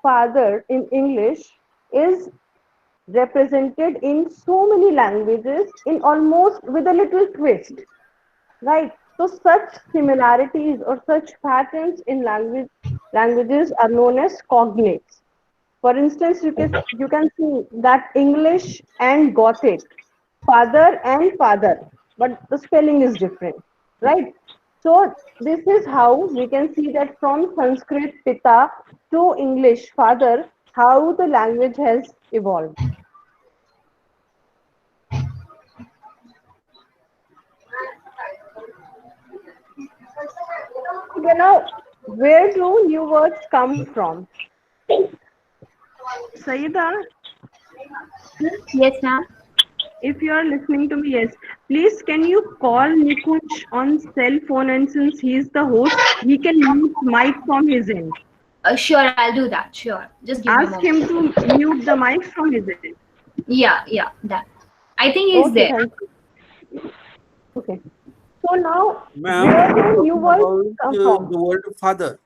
father in English is represented in so many languages in almost with a little twist, right? So such similarities or such patterns in languages are known as cognates. For instance, you can see that English and Gothic, father and father, but the spelling is different, right? So this is how we can see that from Sanskrit Pita to English father, how the language has evolved. Okay, now where do new words come from? Saida, Yes, ma'am. if you are listening to me, yes, please can you call Nikunj on cell phone, and since he is the host, he can mute mic from his end. Sure, I'll do that. Sure. Just give me a Ask moment. him to mute the mic from his end. Yeah, yeah, that. I think he's Okay, there. thank you. Okay. So now, Ma'am, where you were do new talking words about come from? the word father.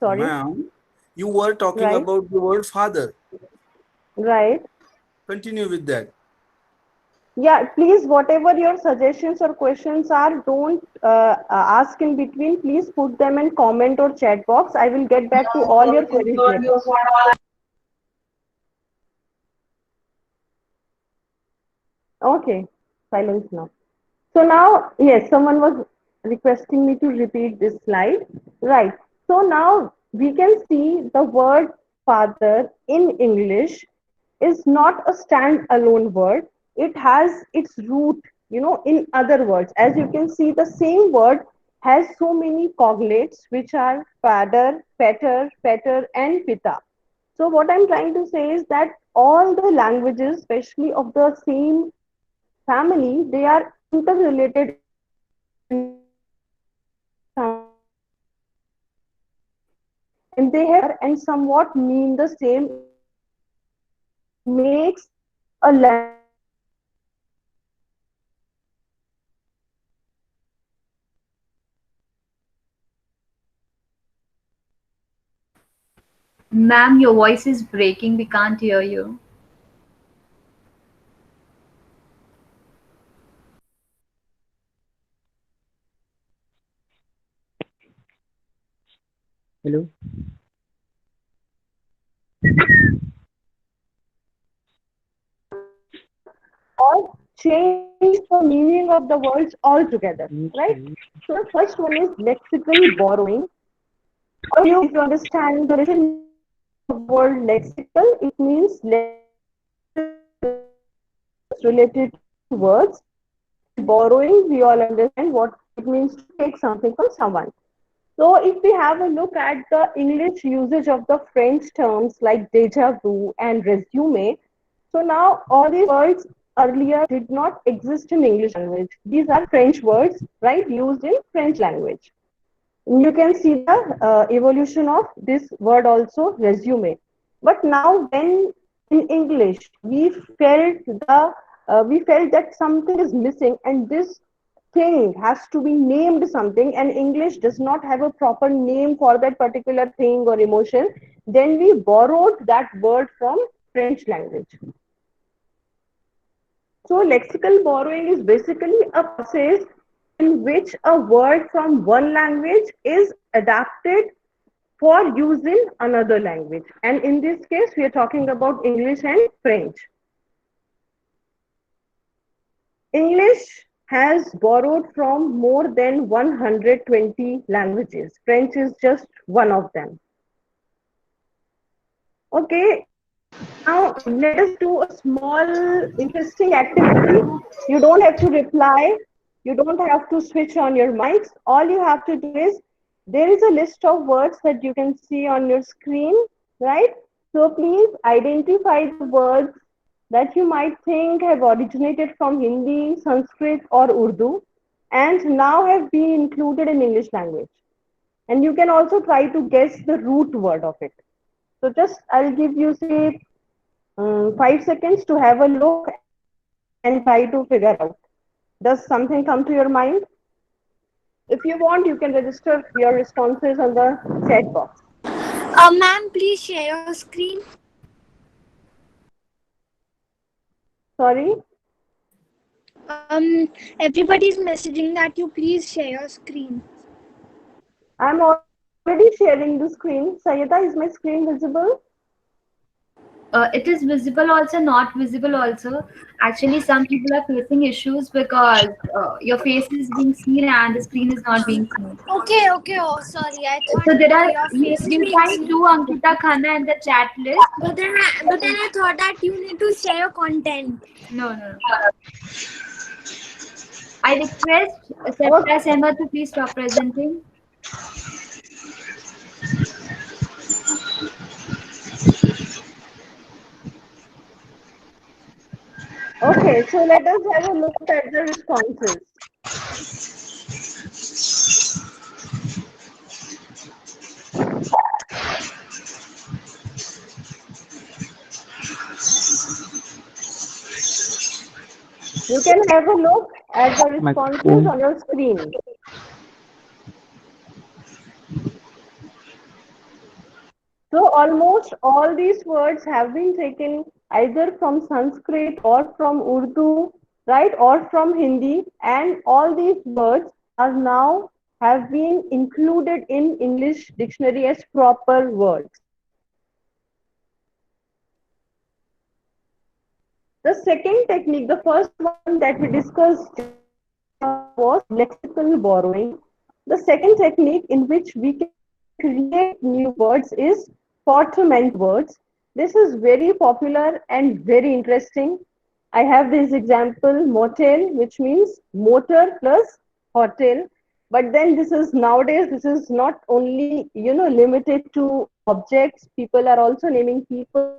Sorry, Ma'am, you were talking right, about the word father. right. Continue with that. Yeah, please, whatever your suggestions or questions are, don't ask in between. Please put them in comment or chat box. I will get back to all your queries later. Okay, silence now. So now, yes, someone was requesting me to repeat this slide. Right. So now we can see the word father in English is not a stand-alone word. It has its root, in other words. As you can see, the same word has so many cognates, which are father, petter, and pita. So what I'm trying to say is that all the languages, especially of the same family, they are interrelated in some way, and they have and somewhat mean the same in different languages. What makes a language unique is its diversity of Ma'am, your voice is breaking. We can't hear you. Hello. or change the meaning of the words altogether, right? Okay. So the first one is lexical borrowing. Or if you understand the little meaning of the word lexical, it means lexical words related to words, and borrowing, we all understand what it means to take something from someone. So if we have a look at the English usage of the French terms like deja vu and resume, so now all these words earlier did not exist in English language. These are French words, right, used in French language. You can see the evolution of this word also, resume. But now when in English we felt that something is missing and this thing has to be named something, and English does not have a proper name for that particular thing or emotion, then we borrowed that word from French language. So lexical borrowing is basically a process in which a word from one language is adapted for use in another language. And in this case, we are talking about English and French. English has borrowed from more than 120 languages. French is just one of them. Okay, now let us do a small interesting activity. You don't have to reply. You don't have to switch on your mics. All you have to do is there is a list of words that you can see on your screen, right? So please identify the words that you might think have originated from Hindi, Sanskrit, or Urdu and now have been included in English language. And you can also try to guess the root word of it. So just I'll give you say 5 seconds to have a look and try to figure out. Does something come to your mind? If you want, you can register your responses on the chat box. Ma'am, please share your screen. Sorry. Everybody's messaging that you please share your screen. I'm already sharing the screen. Sayeda, is my screen visible? It is visible also, not visible also. Actually, some people are facing issues because your face is being seen and the screen is not being seen. Okay, okay. Oh, sorry. I So thought there are, your face is you being find seen. two Ankita Khanna in the chat list. But then I thought that you need to share your content. No, no, no. I request Satya Sehma to please stop presenting. Okay, so let us have a look at the responses. You can have a look at the responses on your screen. So almost all these words have been taken either from Sanskrit or from Urdu, right, or from Hindi, and all these words are now have been included in English dictionary as proper words. The second technique, the first one that we discussed just now was lexical borrowing. The second technique in which we can create new words is portmanteau words. This is very popular and very interesting. I have this example motel, which means motor plus hotel. But then this is nowadays, this is not only, limited to objects. People are also naming people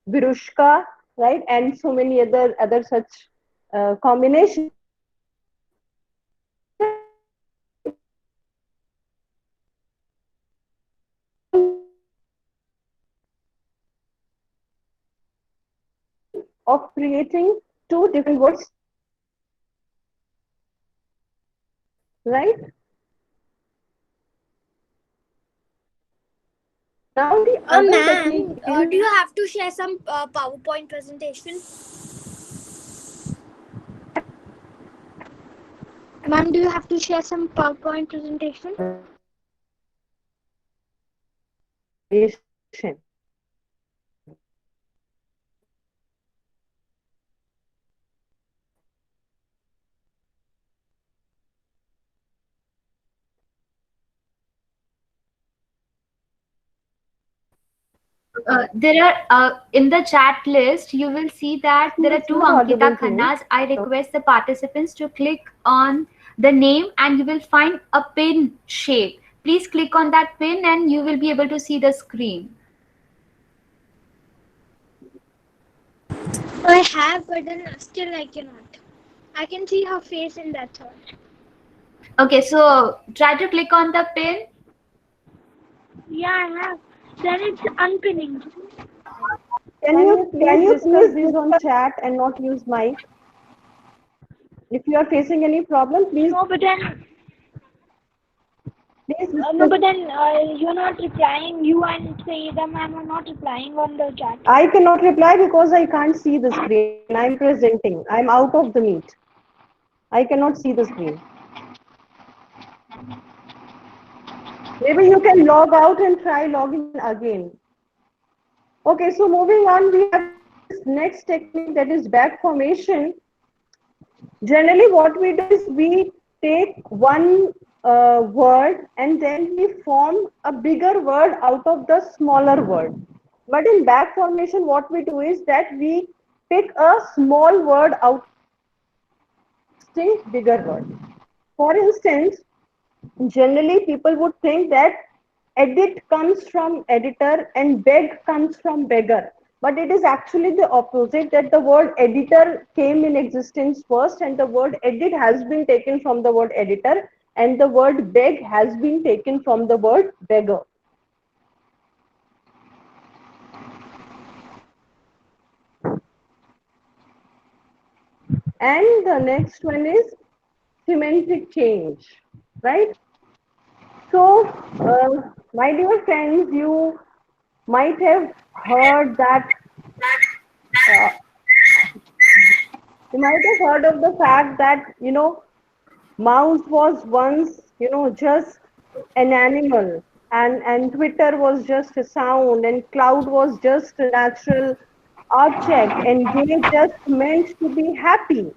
Virushka, right, and so many other such combinations. Of creating two different words, right? Now the other technique Ma'am, do is you have to share some PowerPoint presentation? Ma'am, do you have to share some PowerPoint presentation? creation. There are in the chat list, you will see that there are It's two not Ankita audible to me. Khannas. I request the participants to click on the name and you will find a pin shape. Please click on that pin and you will be able to see the screen. I have, but then still I cannot. I can see her face in that thought. Okay, so try to click on the pin. Yeah, I have. Then it's unpinning. Can you please discuss this on chat and not use mic? If you are facing any problem, please No, but then discuss. you're not replying. You and Sayeda ma'am are not replying on the chat. I cannot reply because I can't see the screen. I'm presenting. I'm out of the meet. I cannot see the screen. Maybe you can log out and try logging again. Okay, so moving on, we have this next technique, that is back formation. Generally, what we do is we take one word and then we form a bigger word out of the smaller word. But in back formation, what we do is that we pick a small word out of distinct bigger word. For instance, generally people would think that edit comes from editor and beg comes from beggar. But it is actually the opposite, that the word editor came in existence first and the word edit has been taken from the word editor and the word beg has been taken from the word beggar. And the next one is semantic change, right? So My dear friends, you might have heard that uh, you might have heard of the fact that mouse was once just an animal, and Twitter was just a sound, and cloud was just a natural object, and they just meant to be happy,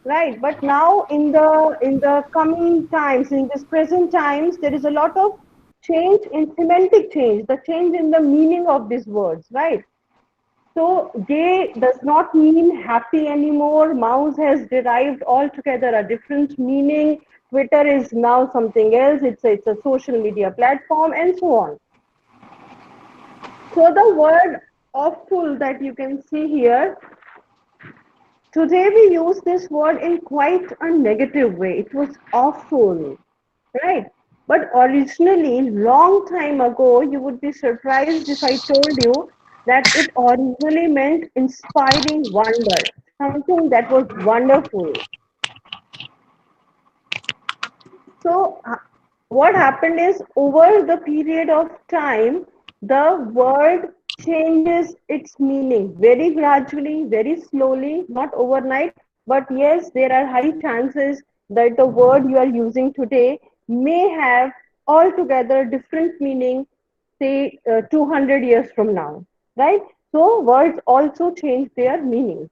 right? But now in the coming times, in this present times, there is a lot of change in semantic change, the change in the meaning of these words, right? So gay does not mean happy anymore. Mouse has derived altogether a different meaning. Twitter is now something else. It's a social media platform and so on. So the word awful that you can see here, today we use this word in quite a negative way. It was awful, right? But originally, long time ago, you would be surprised if I told you that it originally meant inspiring wonder, something that was wonderful. So, what happened is over the period of time, the word changes its meaning very gradually, very slowly, not overnight. But yes, there are high chances that the word you are using today may have altogether different meaning, say 200 years from now, right? So, words also change their meanings.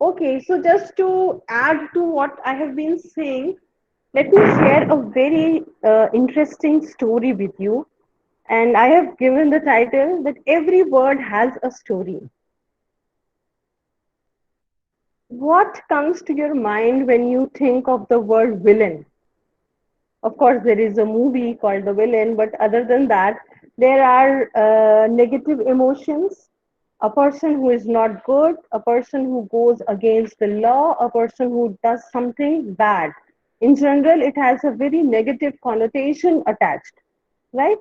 Okay, so just to add to what I have been saying, let me share a very interesting story with you. And I have given the title that every word has a story. What comes to your mind when you think of the word villain? Of course, there is a movie called The Villain, but other than that, there are negative emotions. A person who is not good, a person who goes against the law, a person who does something bad. In general, it has a very negative connotation attached, right?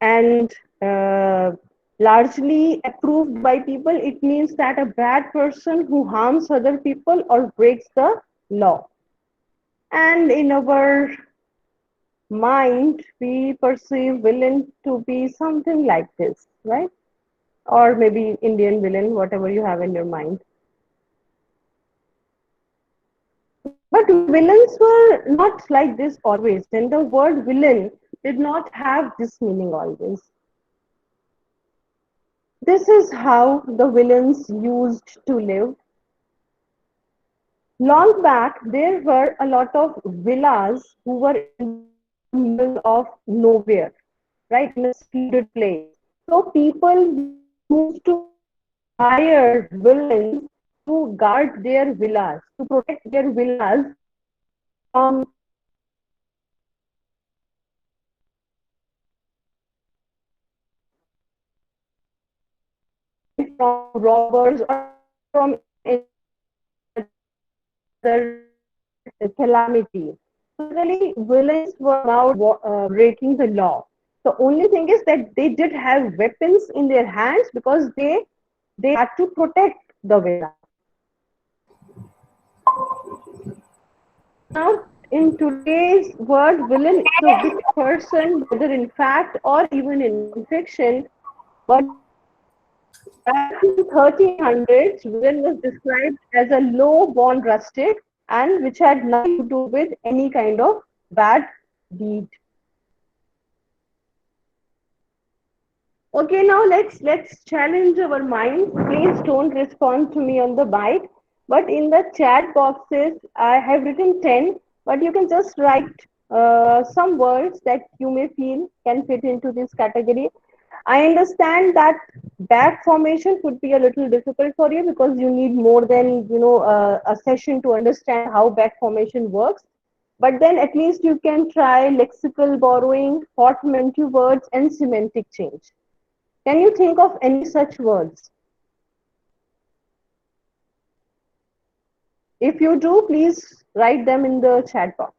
And uh, largely approved by people, it means that a bad person who harms other people or breaks the law. And in our mind, we perceive villain to be something like this, right? Or maybe Indian villain, whatever you have in your mind. But villains were not like this always. And the word villain did not have this meaning always. This is how the villains used to live. Long back, there were a lot of villas who were in the middle of nowhere, right, in a secluded place. So people used to hire villains to guard their villas, to protect their villas from from robbers or from any other calamity. So basically, villains were about breaking the law. The only thing is that they did have weapons in their hands because they had to protect the villa. Now, in today's world, villain is a wicked person, whether in fact or even in fiction. But back in 1300s, villain was described as a low-born rustic and which had nothing to do with any kind of bad deed. Okay, now let's challenge our minds. Please don't respond to me on the bite, but in the chat boxes, I have written 10, but you can just write some words that you may feel can fit into this category. I understand that back formation could be a little difficult for you because you need more than a session to understand how back formation works. But then at least you can try lexical borrowing, portmanteau words, and semantic change. Can you think of any such words? If you do, please write them in the chat box.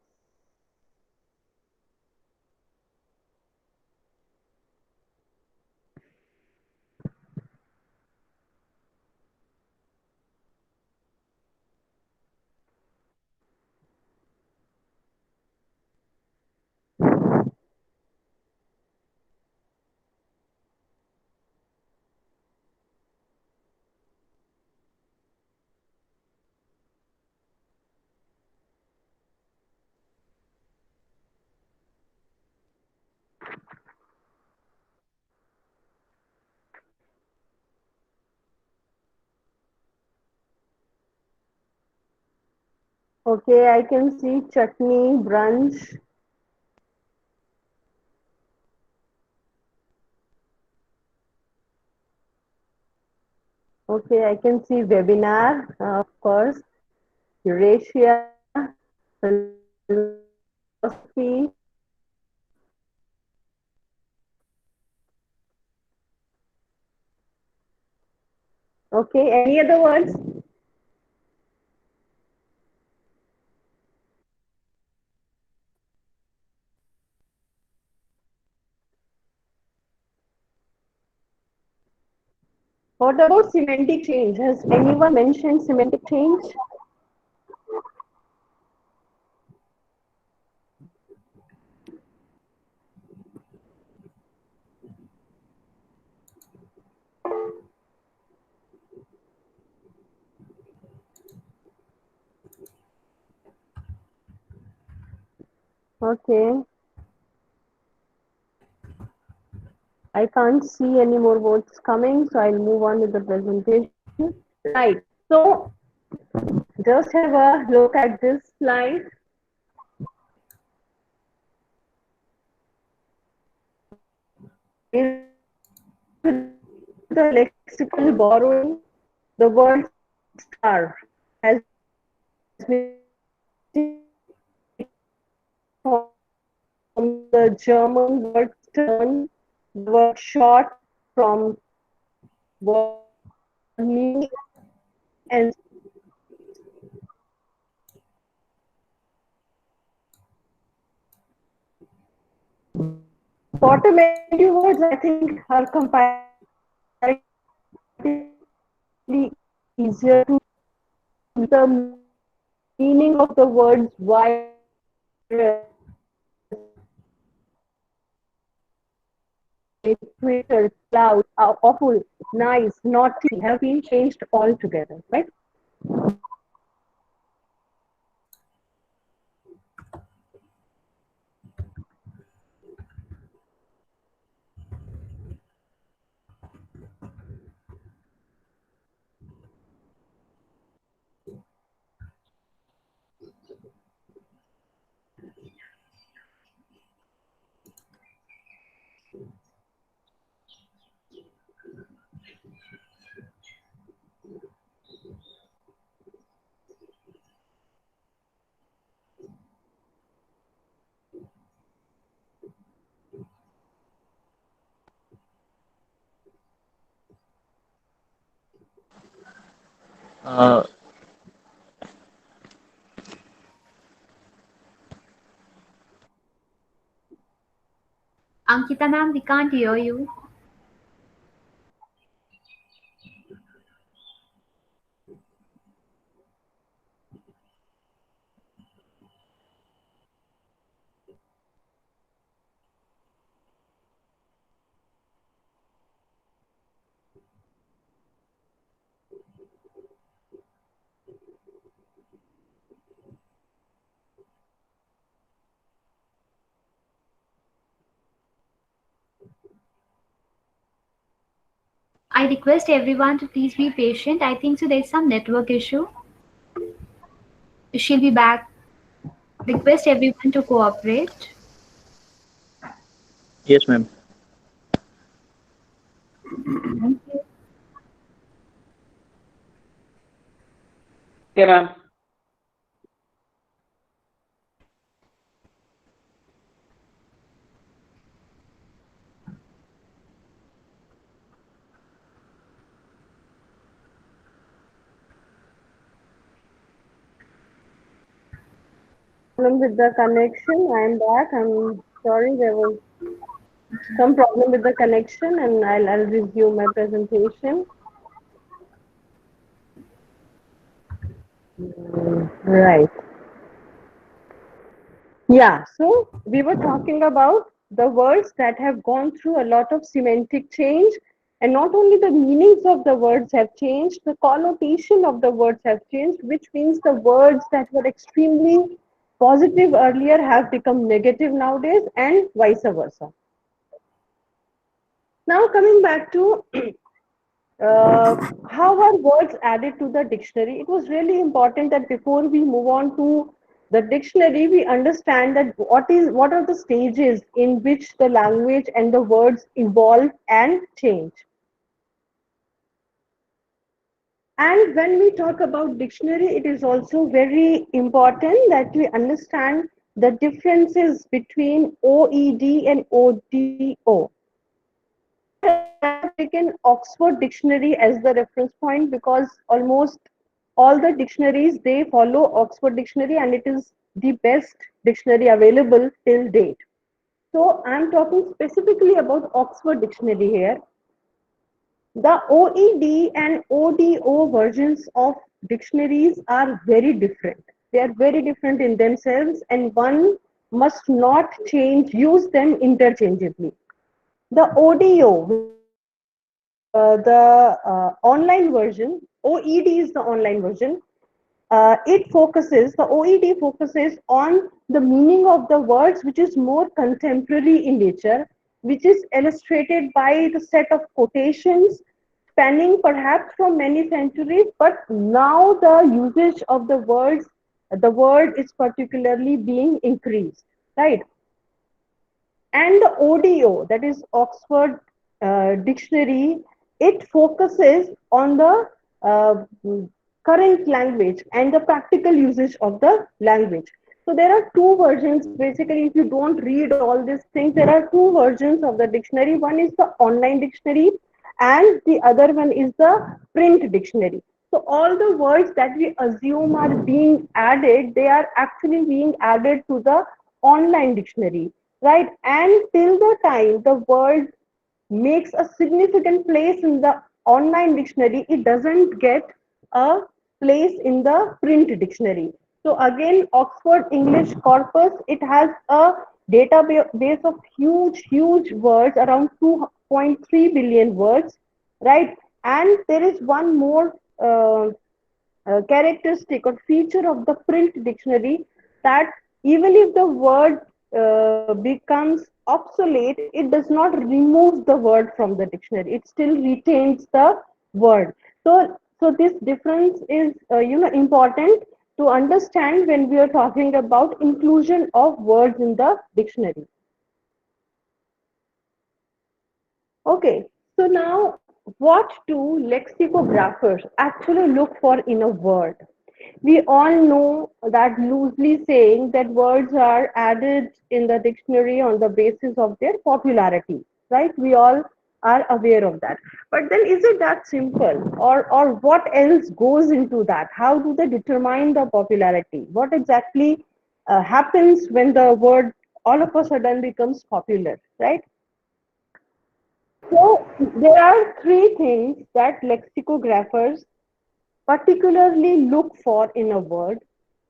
Okay, I can see chutney, brunch. Okay, I can see webinar, of course, Eurasia, philosophy. Okay, any other words? What about semantic change? Has anyone mentioned semantic change? Okay, I can't see any more votes coming, so I'll move on with the presentation. Right, so just have a look at this slide. In the lexical borrowing, the word star has been from the German word stern, the word short from word meaning and automatic words I think are comparatively easier to the meaning of the words virus, Twitter, cloud, awful, nice, naughty have been changed altogether, right? Uh, Ankita ma'am, we can't hear you. I request everyone to please be patient. I think so there's some network issue. She'll be back. Request everyone to cooperate. yes, ma'am. Thank you. Okay, ma'am. Problem with the connection. I'm back. I'm sorry there was some problem with the connection and I'll resume my presentation. Right. Yeah, so we were talking about the words that have gone through a lot of semantic change, and not only the meanings of the words have changed, the connotation of the words have changed, which means the words that were extremely positive earlier have become negative nowadays, and vice versa. Now, coming back to how are words added to the dictionary? It was really important that before we move on to the dictionary, we understand that what are the stages in which the language and the words evolve and change. And when we talk about dictionary, it is also very important that we understand the differences between OED and ODO. I have taken Oxford Dictionary as the reference point because almost all the dictionaries they follow Oxford Dictionary and it is the best dictionary available till date. So I'm talking specifically about Oxford Dictionary here. The OED and ODO versions of dictionaries are very different. They are very different in themselves, and one must not use them interchangeably. The ODO, which is the online version, OED is the online version. The OED focuses on the meaning of the words, which is more contemporary in nature, which is illustrated by the set of quotations spanning perhaps from many centuries, but now the usage of the word is particularly being increased, right? And the ODO, that is Oxford Dictionary, it focuses on the uh, current language and the practical usage of the language. So there are two versions. Basically, if you don't read all these things, there are two versions of the dictionary. One is the online dictionary, and the other one is the print dictionary. So all the words that we assume are being added, they are actually being added to the online dictionary, right? And till the time the word makes a significant place in the online dictionary, it doesn't get a place in the print dictionary. So again, Oxford English Corpus, it has a database of huge words, around 2.3 billion words, right? And there is one more characteristic or feature of the print dictionary, that even if the word becomes obsolete, it does not remove the word from the dictionary. It still retains the word. So this difference is important to understand when we are talking about inclusion of words in the dictionary. Okay, so now what do lexicographers actually look for in a word? We all know that, loosely saying, that words are added in the dictionary on the basis of their popularity, right? We all are aware of that. But then is it that simple? Or what else goes into that? How do they determine the popularity? What exactly happens when the word all of a sudden becomes popular, right? So there are three things that lexicographers particularly look for in a word.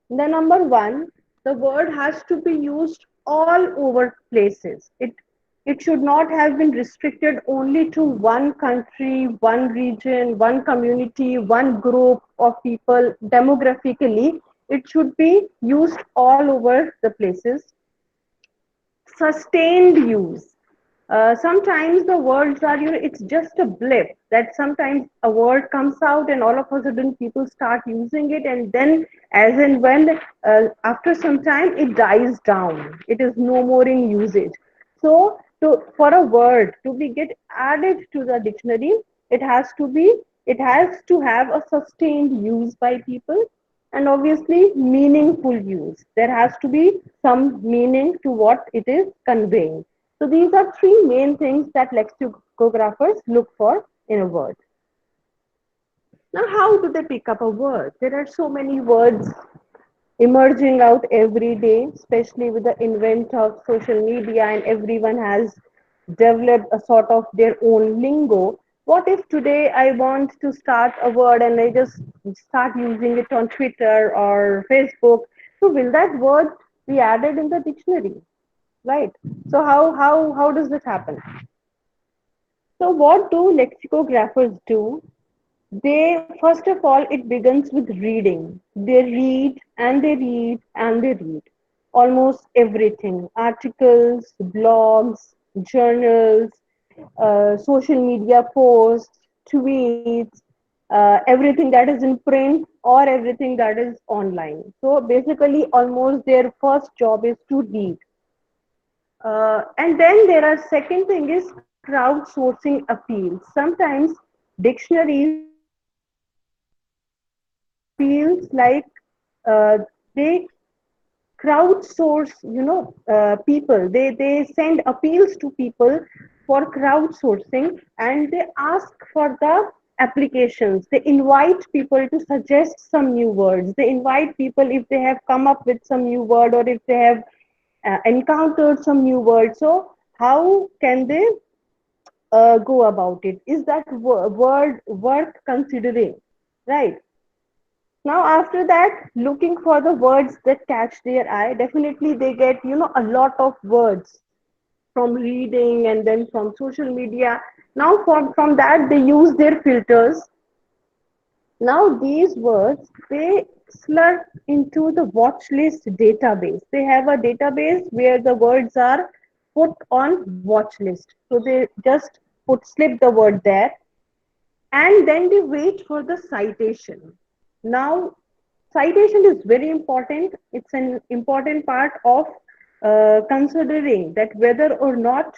The number one, the word has to be used all over places. It should not have been restricted only to one country, one region, one community, one group of people demographically. It should be used all over the places. Sustained use. Sometimes the words are, it's just a blip that sometimes a word comes out and all of a sudden people start using it, and then as and when after some time it dies down, it is no more in usage. So for a word to be get added to the dictionary, it has to have a sustained use by people, and obviously meaningful use. There has to be some meaning to what it is conveying. So these are three main things that lexicographers look for in a word. Now, how do they pick up a word? There are so many words emerging out every day, especially with the invent of social media, and everyone has developed a sort of their own lingo. What if today I want to start a word and I just start using it on Twitter or Facebook? So will that word be added in the dictionary? Right. So how does this happen? So what do lexicographers do? They, first of all, it begins with reading. They read and they read and they read almost everything: articles, blogs, journals, social media posts, tweets, everything that is in print or everything that is online. So basically, almost their first job is to read. And then there are second thing is crowdsourcing appeals. Sometimes dictionaries feels like they crowdsource, people. They send appeals to people for crowdsourcing, and they ask for the applications. They invite people to suggest some new words. They invite people if they have come up with some new word, or if they have encountered some new word. So how can they go about it? Is that word worth considering, right? Now after that, looking for the words that catch their eye, definitely they get, a lot of words from reading and then from social media. Now from that they use their filters. Now these words, they slurp into the watch list database. They have a database where the words are put on watch list. So they just slip the word there, and then they wait for the citation. Now, citation is very important. It's an important part of considering that whether or not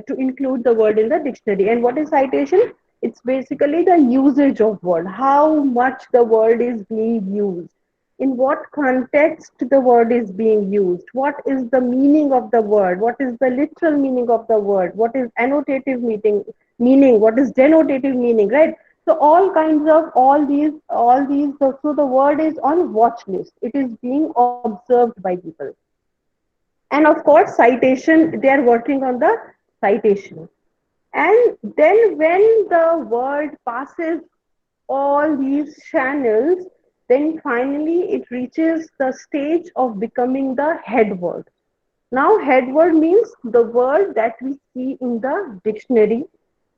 to include the word in the dictionary. And what is citation? It's basically the usage of word, how much the word is being used, in what context the word is being used, what is the meaning of the word, what is the literal meaning of the word, what is annotative meaning, what is denotative meaning, right? So all kinds of all these, so the word is on watch list. It is being observed by people. And of course, citation, they are working on the citation. And then when the word passes all these channels, then finally it reaches the stage of becoming the head word. Now, head word means the word that we see in the dictionary,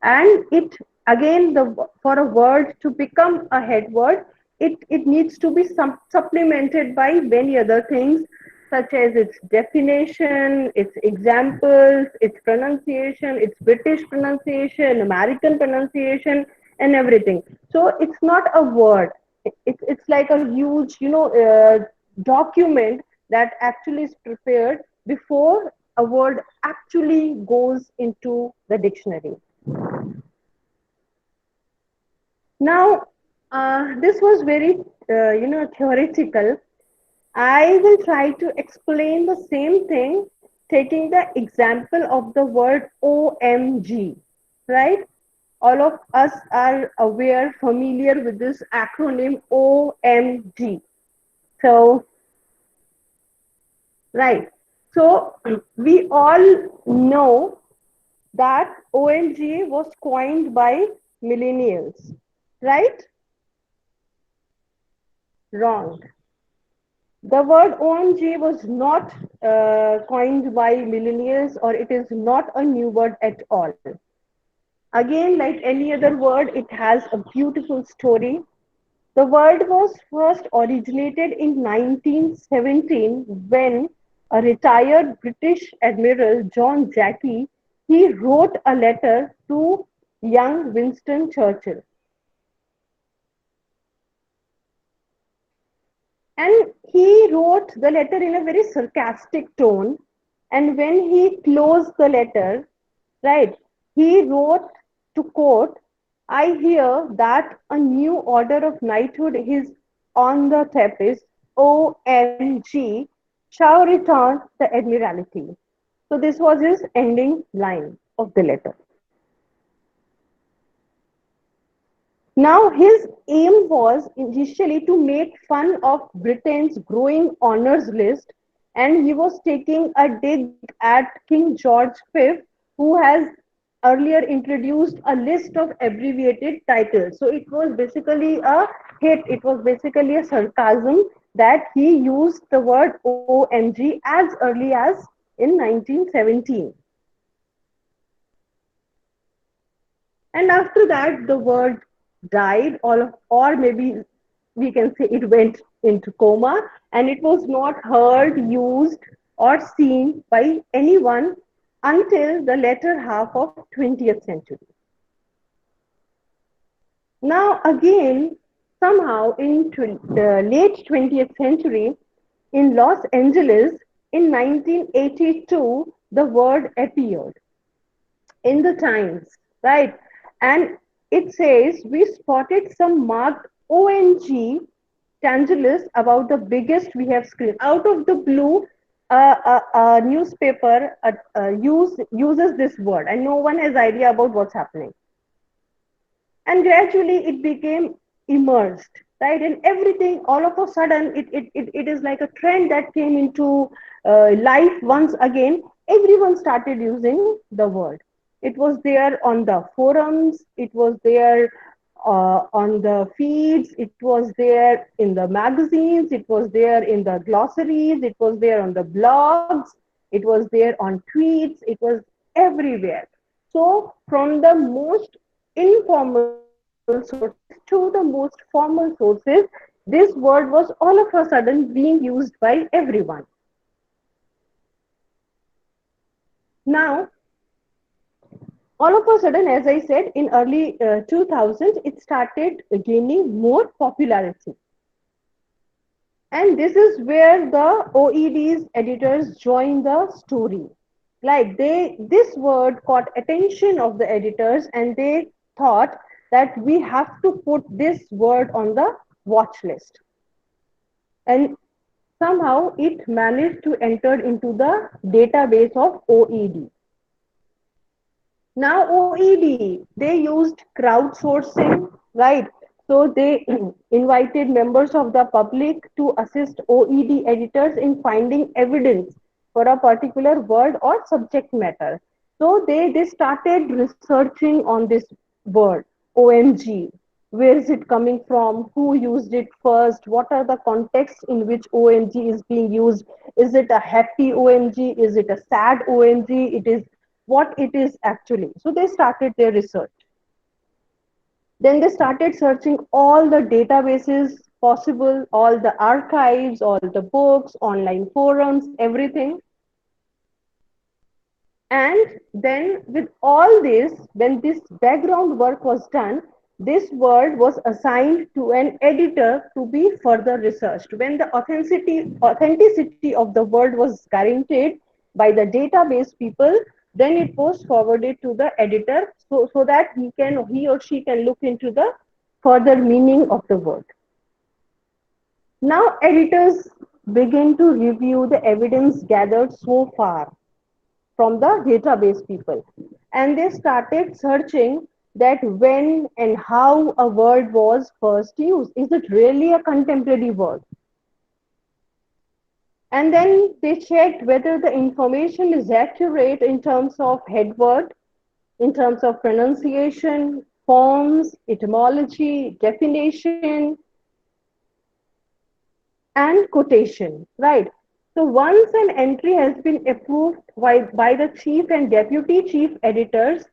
and it again, the for a word to become a head word, it needs to be supplemented by many other things, such as its definition, its examples, its pronunciation, its British pronunciation, American pronunciation, and everything. So it's not a word. It's like a huge, document that actually is prepared before a word actually goes into the dictionary. Now, this was very, theoretical. I will try to explain the same thing, taking the example of the word OMG, right? All of us are aware, familiar with this acronym OMG. So, right. So, we all know that OMG was coined by millennials, right? Wrong. The word OMG was not coined by millennials, or it is not a new word at all. Again, like any other word, it has a beautiful story. The word was first originated in 1917 when a retired British Admiral John Jackey, he wrote a letter to young Winston Churchill. And he wrote the letter in a very sarcastic tone. And when he closed the letter, right, he wrote to quote, I hear that a new order of knighthood is on the tapis, OMG, shall return the admiralty. So this was his ending line of the letter. Now, his aim was initially to make fun of Britain's growing honors list, and he was taking a dig at King George V, who has earlier introduced a list of abbreviated titles. So it was basically a hit, it was basically a sarcasm that he used the word OMG as early as in 1917. And after that, the word died, or maybe we can say it went into coma, and it was not heard, used, or seen by anyone until the latter half of 20th century. Now, again, somehow in the late 20th century, in Los Angeles, in 1982, the word appeared in the Times, right? And it says we spotted some marked ONG tangelus about the biggest we have screened. Out of the blue, a newspaper uses this word, and no one has idea about what's happening. And gradually it became immersed, right? And everything, all of a sudden, it is like a trend that came into life once again. Everyone started using the word. It was there on the forums, it was there on the feeds, it was there in the magazines, it was there in the glossaries, it was there on the blogs, it was there on tweets, it was everywhere. So from the most informal sources to the most formal sources, this word was all of a sudden being used by everyone. Now, all of a sudden, as I said, in early 2000s, it started gaining more popularity. And this is where the OED's editors joined the story. Like this word caught attention of the editors, and they thought that we have to put this word on the watch list. And somehow it managed to enter into the database of OED. Now OED, they used crowdsourcing, right? So they invited members of the public to assist OED editors in finding evidence for a particular word or subject matter. So they started researching on this word, OMG. Where is it coming from? Who used it first? What are the contexts in which OMG is being used? Is it a happy OMG? Is it a sad OMG? It is what it is actually. So they started their research. Then they started searching all the databases possible, all the archives, all the books, online forums, everything. And then with all this, when this background work was done, this word was assigned to an editor to be further researched. When the authenticity of the word was guaranteed by the database people, then it was forwarded to the editor so that he or she can look into the further meaning of the word. Now editors begin to review the evidence gathered so far from the database people, and they started searching that when and how a word was first used. Is it really a contemporary word? And then they checked whether the information is accurate in terms of head word, in terms of pronunciation, forms, etymology, definition, and quotation, right? So once an entry has been approved by the chief and deputy chief editors,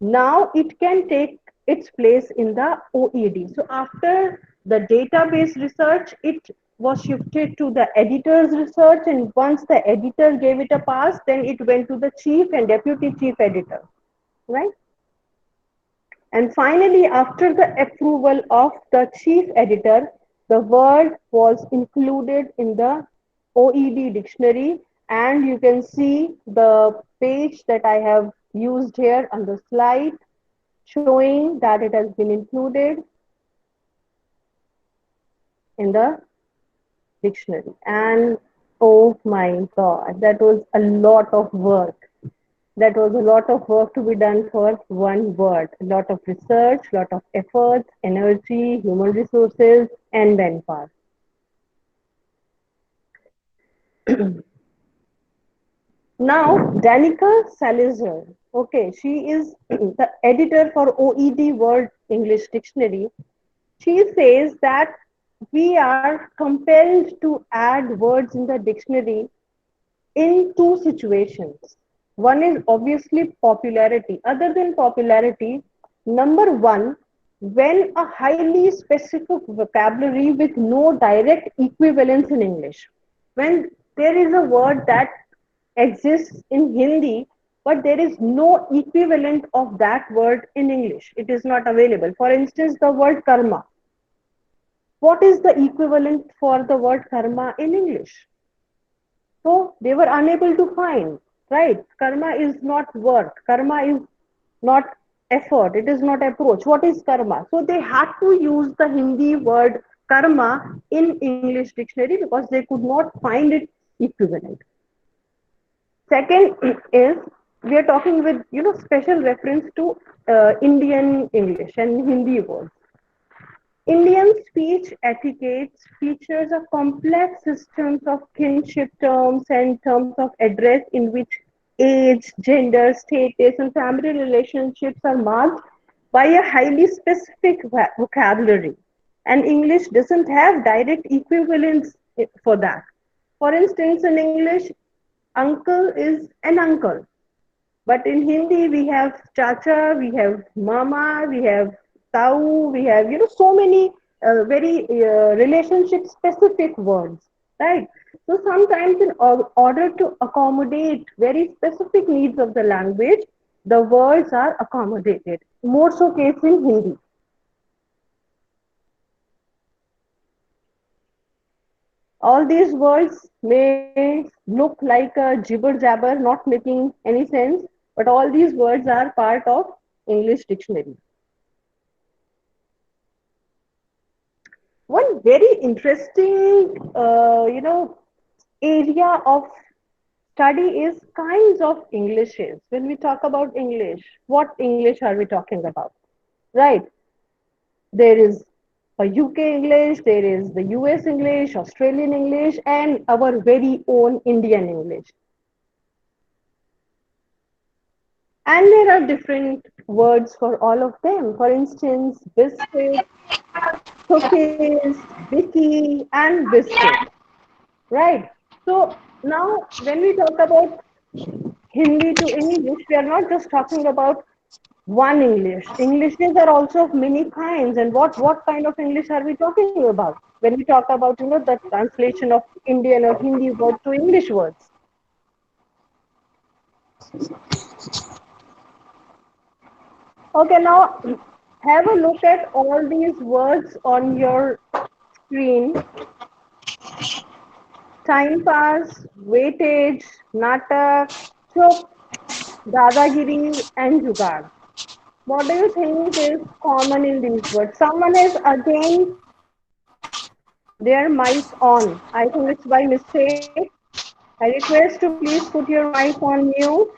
now it can take its place in the OED. So after the database research, it was shifted to the editor's research, and once the editor gave it a pass, then it went to the chief and deputy chief editor, right? And finally, after the approval of the chief editor, the word was included in the OED dictionary. And you can see the page that I have used here on the slide showing that it has been included in the dictionary. And oh my God, that was a lot of work. That was a lot of work to be done for one word. A lot of research, a lot of efforts, energy, human resources, and manpower. Now, Danica Salazar, okay, she is the editor for OED World English Dictionary. She says that we are compelled to add words in the dictionary in two situations. One is obviously popularity. Other than popularity, number one, when a highly specific vocabulary with no direct equivalence in English. When there is a word that exists in Hindi but there is no equivalent of that word in English. It is not available. For instance, the word karma. What is the equivalent for the word karma in English? So they were unable to find, right? Karma is not work. Karma is not effort. It is not approach. What is karma? So they had to use the Hindi word karma in English dictionary because they could not find it equivalent. Second is we are talking with special reference to Indian English and Hindi words. Indian speech etiquette features a complex systems of kinship terms and terms of address in which age, gender, status, and family relationships are marked by a highly specific vocabulary. And English doesn't have direct equivalents for that. For instance, in English, uncle is an uncle. But in Hindi, we have chacha, we have mama, we have tau, we have, so many very relationship specific words, right? So sometimes in order to accommodate very specific needs of the language, the words are accommodated. More so case in Hindi. All these words may look like a jibber jabber, not making any sense, but all these words are part of English dictionary. One very interesting, area of study is kinds of Englishes. When we talk about English, what English are we talking about? Right? There is a UK English, there is the US English, Australian English, and our very own Indian English. And there are different words for all of them. For instance, biscuit, cookies, Vicky, and biscuit. Right? So now, when we talk about Hindi to English, we are not just talking about one English. Englishes are also of many kinds. And what kind of English are we talking about when we talk about the translation of Indian or Hindi word to English words? Okay, now have a look at all these words on your screen. Time pass, weightage, natak, chup, dadagiri, and jugaad. What do you think is common in these words? Someone has again their mic on. I think it's by mistake. I request to please put your mic on mute.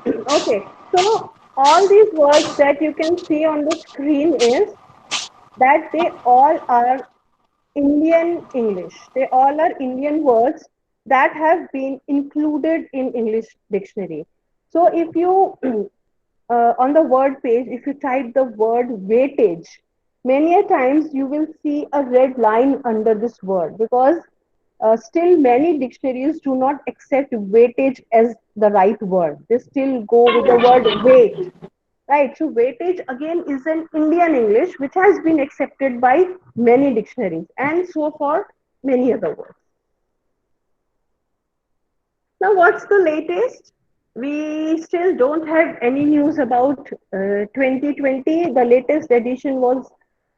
Okay, so all these words that you can see on the screen is that they all are Indian English. They all are Indian words that have been included in English dictionary. So if you on the word page, if you type the word weightage, many a times you will see a red line under this word because still many dictionaries do not accept weightage as the right word. They still go with the word weight. Right, so weightage again is an Indian English which has been accepted by many dictionaries and so for many other words. Now, what's the latest? We still don't have any news about 2020. The latest edition was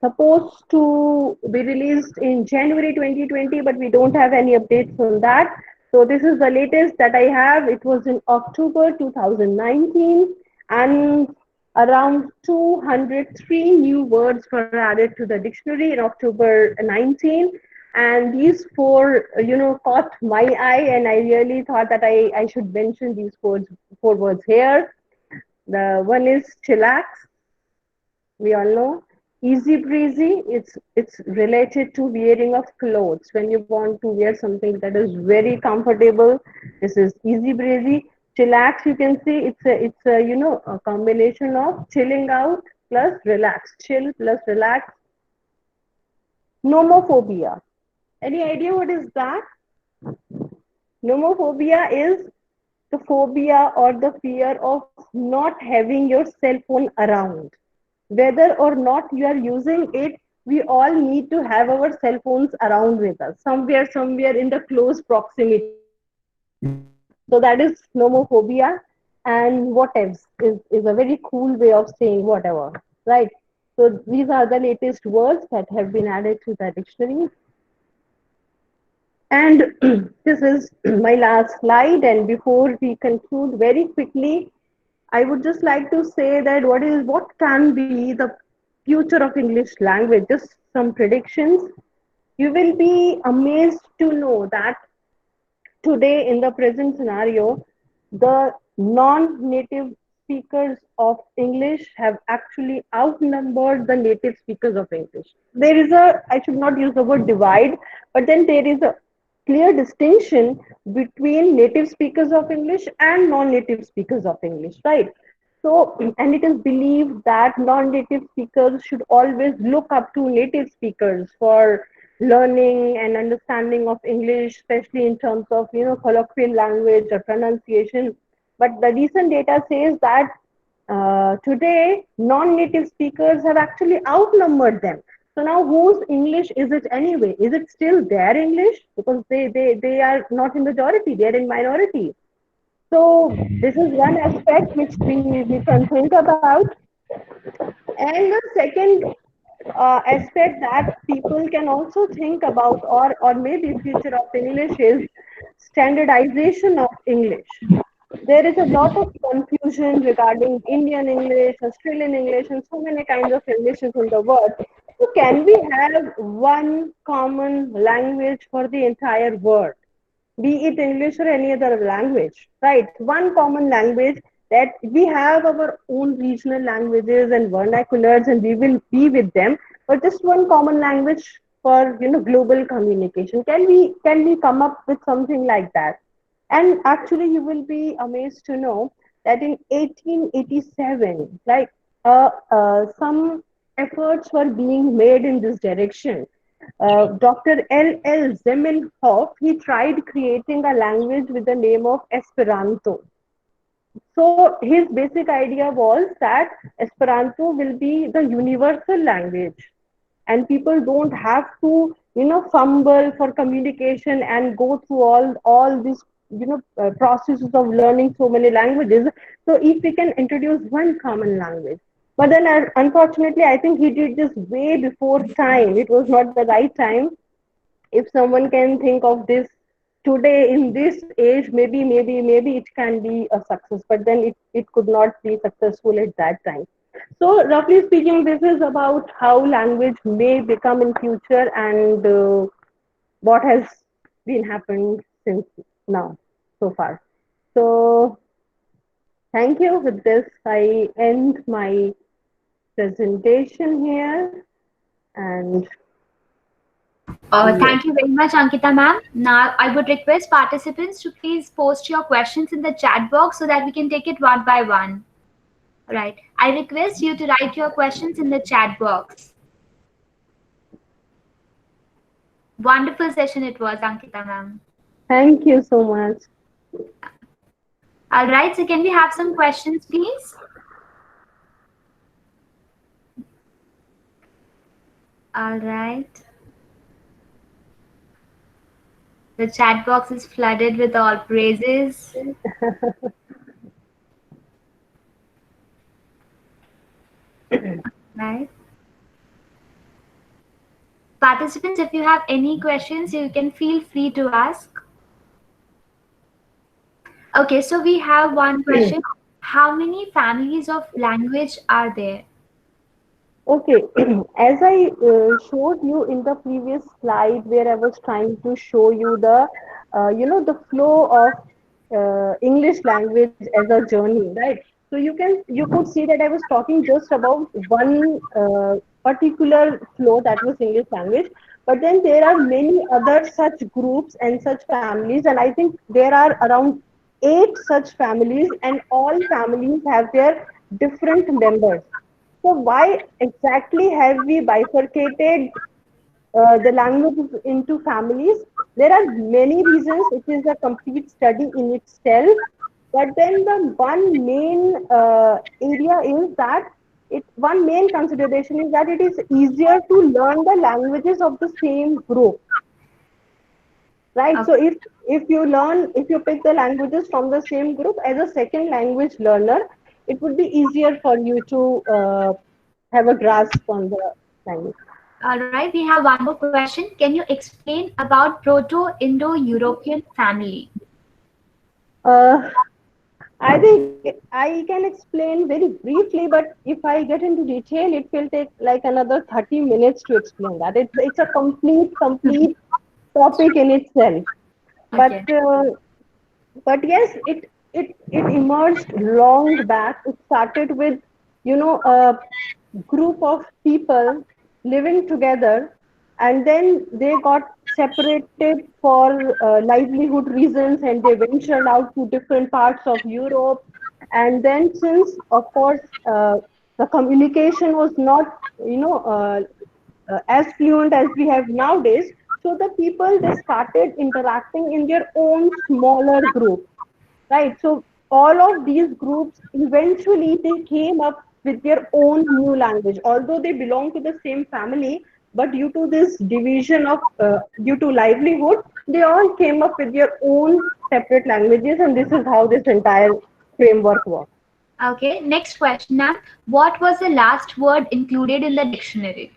supposed to be released in January 2020, but we don't have any updates on that. So, this is the latest that I have. It was in October 2019, and around 203 new words were added to the dictionary in October 19, and these four caught my eye, and I really thought that I should mention these four words here. The one is chillax, we all know. Easy breezy, it's related to wearing of clothes. When you want to wear something that is very comfortable, this is easy breezy. Chillax, you can see it's a a combination of chilling out plus relax, chill plus relax. Nomophobia, any idea what is that? Nomophobia is the phobia or the fear of not having your cell phone around. Whether or not you are using it, we all need to have our cell phones around with us, somewhere in the close proximity. So that is nomophobia. And what else is a very cool way of saying whatever, right? So these are the latest words that have been added to the dictionary. And this is my last slide. And before we conclude, very quickly, I would just like to say that what can be the future of English language? Just some predictions. You will be amazed to know that today, in the present scenario, the non-native speakers of English have actually outnumbered the native speakers of English. There is a, I should not use the word divide, but then there is a clear distinction between native speakers of English and non-native speakers of English, right? So, and it is believed that non-native speakers should always look up to native speakers for learning and understanding of English, especially in terms of colloquial language or pronunciation. But the recent data says that today non-native speakers have actually outnumbered them. So now whose English is it anyway? Is it still their English? Because they are not in majority, they are in minority. So this is one aspect which we can think about. And the second aspect that people can also think about, or maybe future of English, is standardization of English. There is a lot of confusion regarding Indian English, Australian English, and so many kinds of Englishes in the world. So can we have one common language for the entire world, be it English or any other language, right? One common language, that we have our own regional languages and vernaculars, and we will be with them, but just one common language for global communication. Can we come up with something like that? And actually, you will be amazed to know that in 1887, like some efforts were being made in this direction. Dr. L. Zamenhof, he tried creating a language with the name of Esperanto. So his basic idea was that Esperanto will be the universal language, and people don't have to fumble for communication and go through all these processes of learning so many languages. So if we can introduce one common language, but then unfortunately I think he did this way before time. It was not the right time. If someone can think of this today in this age, maybe it can be a success, but then it could not be successful at that time. So roughly speaking, this is about how language may become in future, and what has been happened since now so far. So thank you. With this, I end my presentation here. And yes. Thank you very much, Ankita ma'am. Now, I would request participants to please post your questions in the chat box so that we can take it one by one. Right. I request you to write your questions in the chat box. Wonderful session it was, Ankita ma'am. Thank you so much. All right. So can we have some questions, please? All right. The chat box is flooded with all praises. Right. Participants, if you have any questions, you can feel free to ask. Okay, so we have one question. How many families of language are there? Okay, as I showed you in the previous slide, where I was trying to show you the flow of English language as a journey, right? So you could see that I was talking just about one particular flow, that was English language, but then there are many other such groups and such families, and I think there are around 8 such families, and all families have their different members. So why exactly have we bifurcated the languages into families? There are many reasons. It is a complete study in itself. But then the one main area is that one main consideration is that it is easier to learn the languages of the same group, right? So Okay. if you pick the languages from the same group as a second language learner, it would be easier for you to have a grasp on the language. All right. We have one more question. Can you explain about Proto-Indo-European family? Uh, I think I can explain very briefly, but if I get into detail, it will take like another 30 minutes to explain that. It's a complete topic in itself. But Okay. yes, it emerged long back. It started with, a group of people living together, and then they got separated for livelihood reasons, and they ventured out to different parts of Europe. And then, since of course the communication was not, as fluent as we have nowadays, so the people, they started interacting in their own smaller group. Right. So all of these groups eventually they came up with their own new language, although they belong to the same family. But due to this division of due to livelihood, they all came up with their own separate languages, and this is how this entire framework works. Okay. Next question, ma'am. What was the last word included in the dictionary?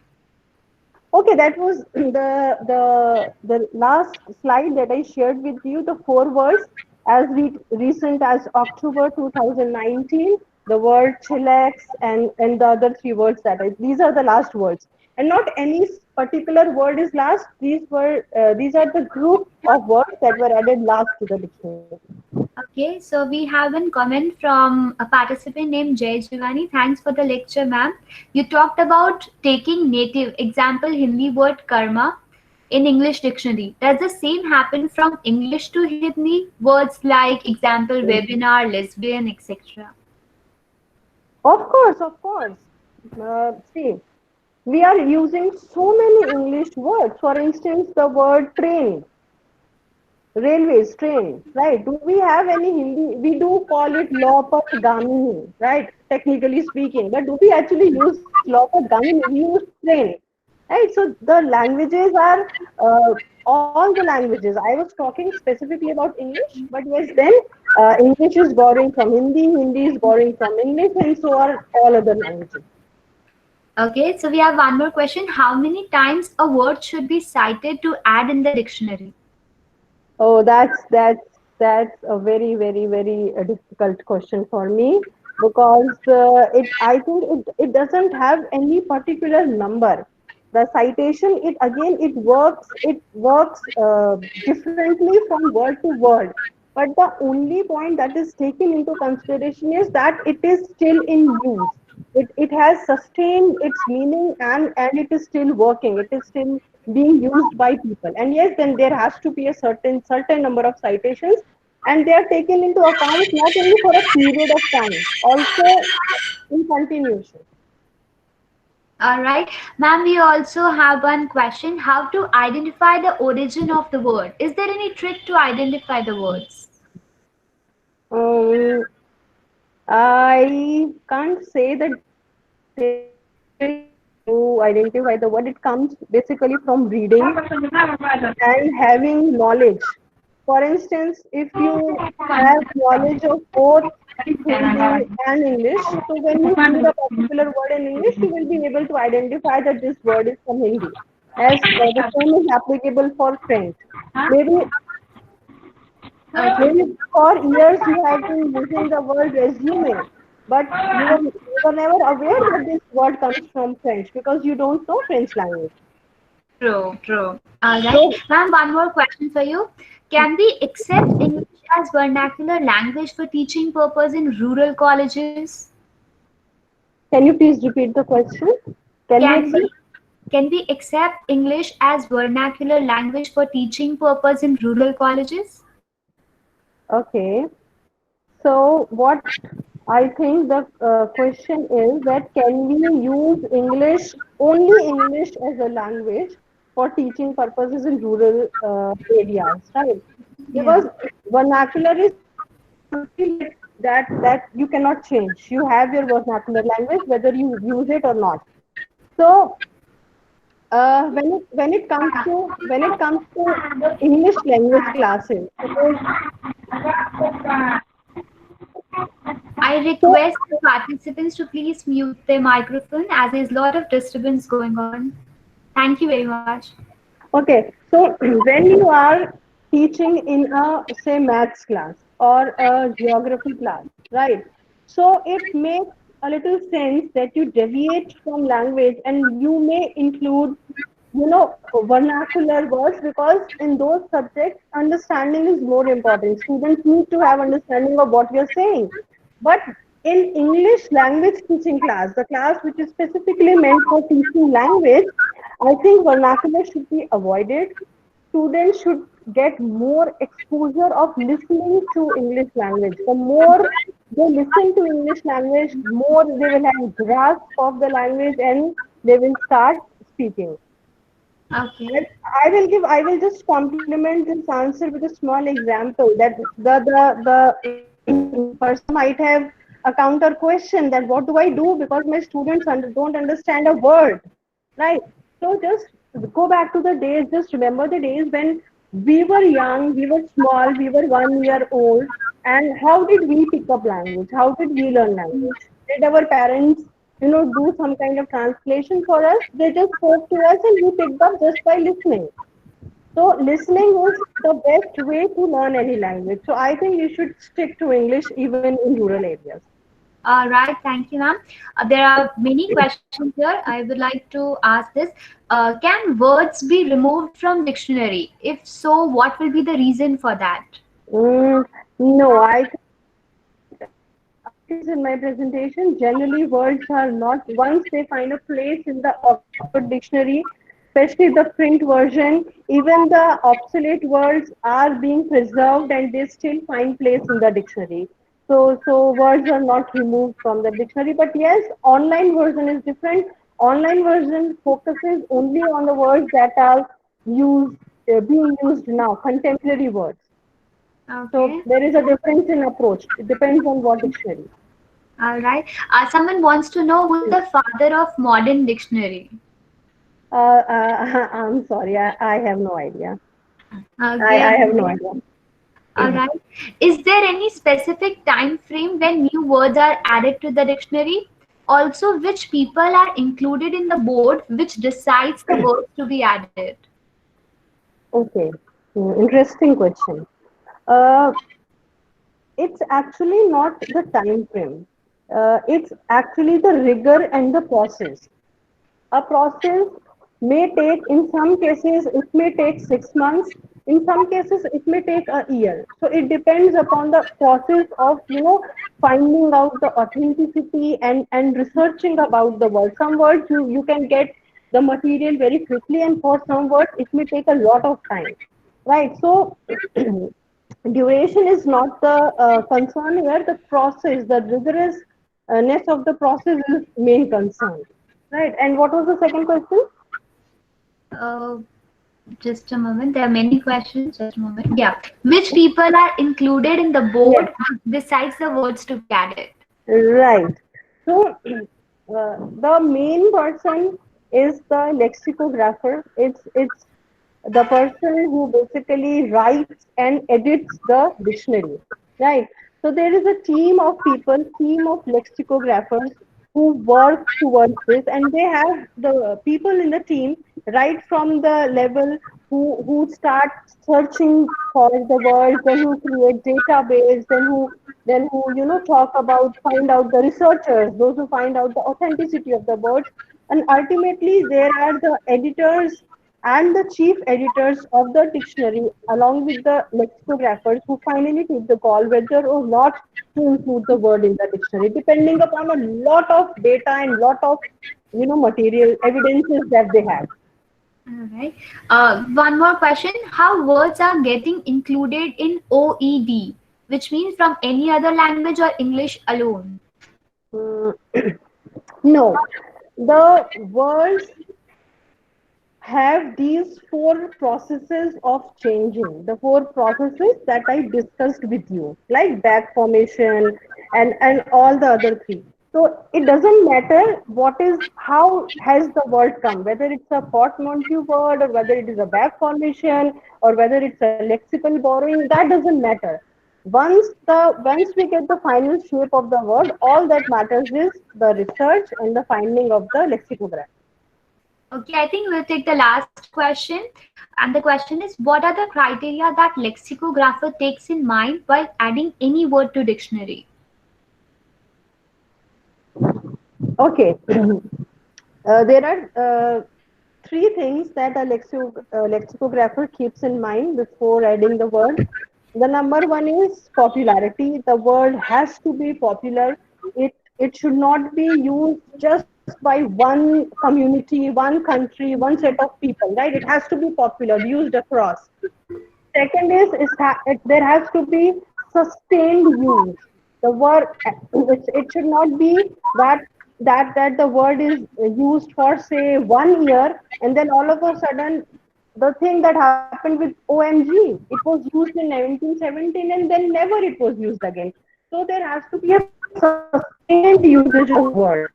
Okay, that was the last slide that I shared with you. The four words as recent as October 2019. The word chillax and the other three words these are the last words, and not any particular word is last. These are the group of words that were added last to the dictionary. Okay, so we have a comment from a participant named Jay Jivani. Thanks for the lecture, ma'am. You talked about taking native example Hindi word karma in English dictionary. Does the same happen from English to Hindi? Words like example webinar, lesbian, etc. Of course. See, we are using so many English words. For instance, the word train, railways, train, right? Do we have any Hindi? We do call it Lopat Gamini, right? Technically speaking, but do we actually use Lopat Gamini? We use train, right? So the languages are all the languages. I was talking specifically about English, but yes, then English is borrowing from Hindi, Hindi is borrowing from English, and so are all other languages. Okay, so we have one more question. How many times a word should be cited to add in the dictionary? Oh, that's a very difficult question for me, because it I think it doesn't have any particular number. The citation, it works differently from word to word. But the only point that is taken into consideration is that it is still in use. It has sustained its meaning, and it is still working. It is still being used by people. And yes, then there has to be a certain number of citations, and they are taken into account not only for a period of time, also in continuation. All right, ma'am, we also have one question. How to identify the origin of the word? Is there any trick to identify the words? Um, I can't say that there is any trick to identify the word. It comes basically from reading and having knowledge. For instance, if you have knowledge of both Hindi and English, so when you see the particular word in English, you will be able to identify that this word is from Hindi. As the same is applicable for French. Maybe Okay. maybe for years you have been using the word resume, but you were never aware that this word comes from French because you don't know French language. True, true. All right. So, Ma'am, one more question for you. Can we accept English as vernacular language for teaching purpose in rural colleges? can you please repeat the question? Can we Can accept? we can we accept English as vernacular language for teaching purpose in rural colleges? Okay. So what I think the question is that can we use English, only English as a language for teaching purposes in rural areas, right? Yeah. Because vernacular is something that that you cannot change. You have your vernacular language whether you use it or not. So when it comes to English language classes, suppose I so request the participants to please mute their microphone as there's a lot of disturbance going on. Thank you very much. okay, so when you are teaching in a say maths class or a geography class, right? So it makes a little sense that you deviate from language and you may include, vernacular words, because in those subjects understanding is more important. Students need to have understanding of what you're saying. But in English language teaching class, the class which is specifically meant for teaching language, I think vernacular should be avoided. Students should get more exposure of listening to English language. The more they listen to English language, more they will have grasp of the language and they will start speaking. Okay. I will just complement this answer with a small example that the person might have a counter question that what do I do because my students don't understand a word, right? So just go back to the days, just remember the days when we were young, we were small, we were 1 year old, and how did we pick up language? How did we learn language? Did our parents, do some kind of translation for us? They just spoke to us and we picked up just by listening. So listening is the best way to learn any language. So I think you should stick to English even in rural areas. All right. Thank you, ma'am. There are many questions here. I would like to ask this. Can words be removed from dictionary? If so, what will be the reason for that? No, I is in my presentation. Generally, words are not, once they find a place in the Oxford Dictionary, especially the print version, even the obsolete words are being preserved and they still find place in the dictionary. So words are not removed from the dictionary. But yes, online version is different. Online version focuses only on the words that are used, being used now, contemporary words. So Okay. there is a difference in approach. It depends on what dictionary. All right. Someone wants to know who is the father of modern dictionary. I'm sorry, I have no idea. I Okay. have no idea. All right. Is there any specific time frame when new words are added to the dictionary? Also, which people are included in the board which decides the words to be added? Okay, interesting question. Uh, it's actually not the time frame. It's actually the rigor and the process. A process may take, in some cases, it may take 6 months. In some cases, it may take a year. So it depends upon the process of, finding out the authenticity and researching about the word. Some words you can get the material very quickly, and for some words, it may take a lot of time. Right. So duration is not the concern here. The process, the rigorousness of the process is main concern. Right. And what was the second question? Uh, just a moment. There are many questions. Just a moment. Yeah. Which people are included in the Yes. board besides the words to be added? Right. So the main person is the lexicographer. It's the person who basically writes and edits the dictionary, right? So there is a team of people, team of lexicographers who work towards this, and they have the people in the team right from the level who start searching for the words, then who create database, then who talk about, find out, the researchers, those who find out the authenticity of the words, and ultimately there are the editors and the chief editors of the dictionary, along with the lexicographers, who finally take the call whether or not to include the word in the dictionary, depending upon a lot of data and lot of material evidences that they have. All right. One more question. How words are getting included in OED, which means from any other language or English alone? Mm, no, the words have these four processes of changing, the four processes that I discussed with you, like back formation, and all the other three. So it doesn't matter what is how has the word come, whether it's a portmanteau word or whether it is a back formation or whether it's a lexical borrowing. That doesn't matter. Once we get the final shape of the word, all that matters is the research and the finding of the lexicograph. Okay, I think we'll take the last question. And the question is, what are the criteria that lexicographer takes in mind while adding any word to dictionary? Okay. There are three things that a lexicographer keeps in mind before adding the word. The number one is popularity. The word has to be popular. It should not be used just by one community, one country, one set of people, right? It has to be popular, used across. Second is there has to be sustained use. The word it should not be that the word is used for say 1 year and then all of a sudden the thing that happened with OMG, it was used in 1917 and then never it was used again. So there has to be a sustained usage of the word,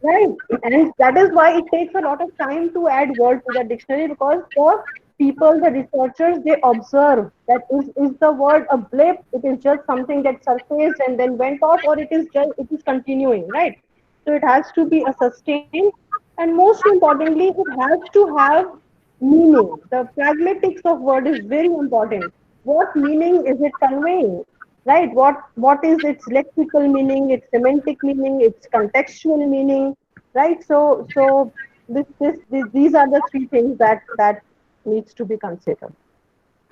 right? And that is why it takes a lot of time to add word to the dictionary because the people, the researchers, they observe that is the word a blip, it is just something that surfaced and then went off, or it is continuing, right? So it has to be a sustained, and most importantly, it has to have meaning. The pragmatics of word is very important. What meaning is it conveying? Right? What is its lexical meaning, its semantic meaning, its contextual meaning? Right? So these are the three things that needs to be considered.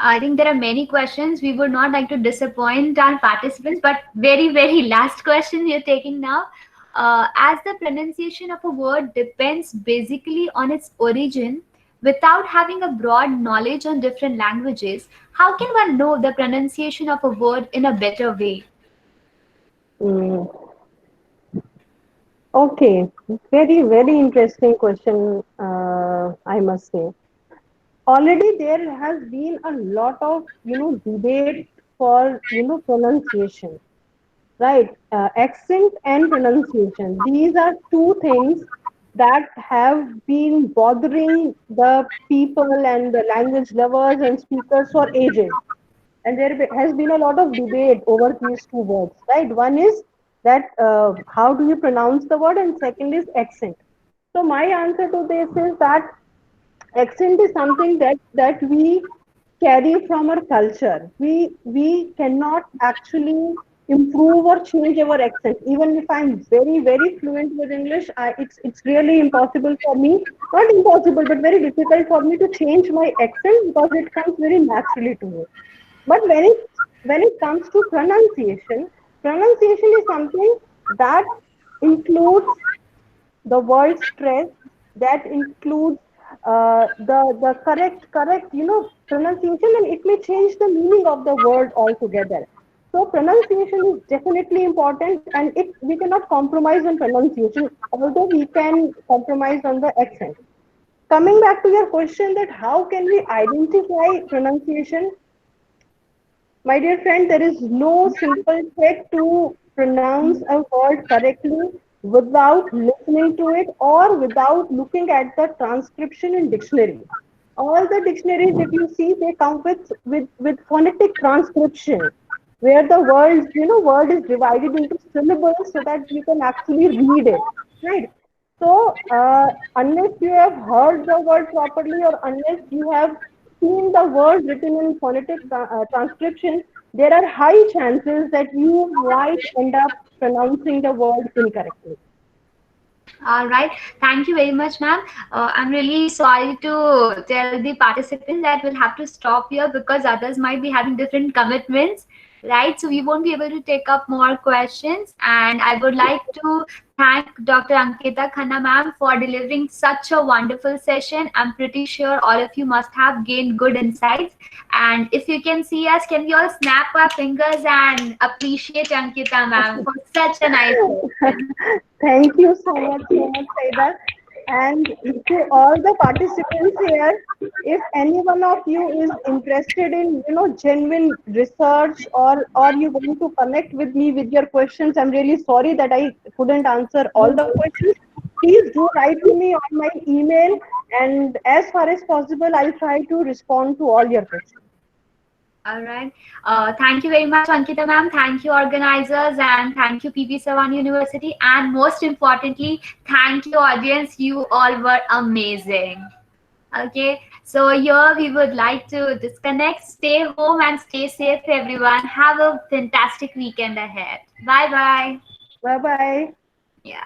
I think there are many questions. We would not like to disappoint our participants, but very, very last question you're taking now. As the pronunciation of a word depends basically on its origin, without having a broad knowledge on different languages, how can one know the pronunciation of a word in a better way? Mm, okay, very interesting question. I must say. Already there has been a lot of debate for pronunciation, right? Accent and pronunciation, these are two things that have been bothering the people and the language lovers and speakers for ages, and has been a lot of debate over these two words, right? One is that how do you pronounce the word, and second is accent. So my answer to this is that accent is something that we carry from our culture. We cannot actually improve or change our accent. Even if I'm very fluent with English, it's really impossible for me. Not impossible, but very difficult for me to change my accent because it comes very naturally to me. But when it comes to pronunciation is something that includes the word stress, that includes the correct pronunciation, and it may change the meaning of the word altogether. So pronunciation is definitely important, and we cannot compromise on pronunciation, although we can compromise on the accent. Coming back to your question, that how can we identify pronunciation? My dear friend, there is no simple trick to pronounce a word correctly without listening to it or without looking at the transcription in dictionary. All the dictionaries, if you see, they come with phonetic transcription, where the word is divided into syllables so that you can actually read it, right? So, unless you have heard the word properly or unless you have seen the word written in phonetic transcription, there are high chances that you might end up pronouncing the word incorrectly. All right. Thank you very much, ma'am. I'm really sorry to tell the participants that we'll have to stop here because others might be having different commitments, right? So we won't be able to take up more questions. And I would like to thank Dr. Ankita Khanna, ma'am, for delivering such a wonderful session. I'm pretty sure all of you must have gained good insights. And if you can see us, can we all snap our fingers and appreciate Ankita, ma'am, for such a nice session? Thank you so much, Saida. And to all the participants here, if any one of you is interested in, genuine research, or you want to connect with me with your questions, I'm really sorry that I couldn't answer all the questions. Please do write to me on my email, and as far as possible, I'll try to respond to all your questions. All right. Thank you very much, Ankita ma'am. Thank you, organizers, and thank you, PV Savan University. And most importantly, thank you, audience. You all were amazing. Okay. So here we would like to disconnect. Stay home and stay safe, everyone. Have a fantastic weekend ahead. Bye bye. Bye bye. Yeah.